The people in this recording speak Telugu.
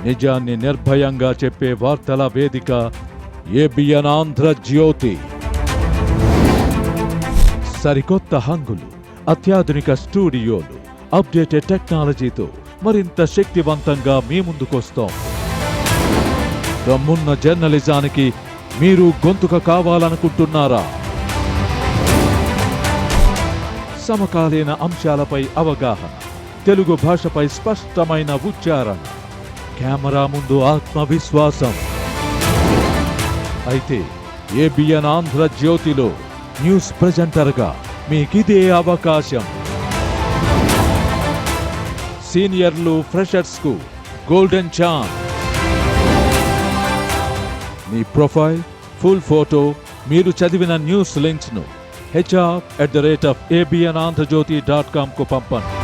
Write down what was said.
నిజాన్ని నిర్భయంగా చెప్పే వార్తల వేదిక ఏబిఎన్ ఆంధ్రజ్యోతి. సరికొత్త హంగులు, అత్యాధునిక స్టూడియోలు, అప్డేటెడ్ టెక్నాలజీతో మరింత శక్తివంతంగా మీ ముందుకొస్తాం. దమ్మున్న జర్నలిజానికి మీరు గొంతుక కావాలనుకుంటున్నారా? సమకాలీన అంశాలపై అవగాహన, తెలుగు భాషపై స్పష్టమైన ఉచ్చారణ, కెమెరా ముందు ఆత్మవిశ్వాసం. అయితే ఏబిఎన్ ఆంధ్రజ్యోతిలో న్యూస్ ప్రెజెంటర్గా మీకిదే అవకాశం. సీనియర్లు, ఫ్రెషర్స్కు గోల్డెన్ ఛాన్స్. మీ ప్రొఫైల్, ఫుల్ ఫోటో, మీరు చదివిన న్యూస్ లింక్స్ను HR@abnandhrajyoti.com కు పంపండి.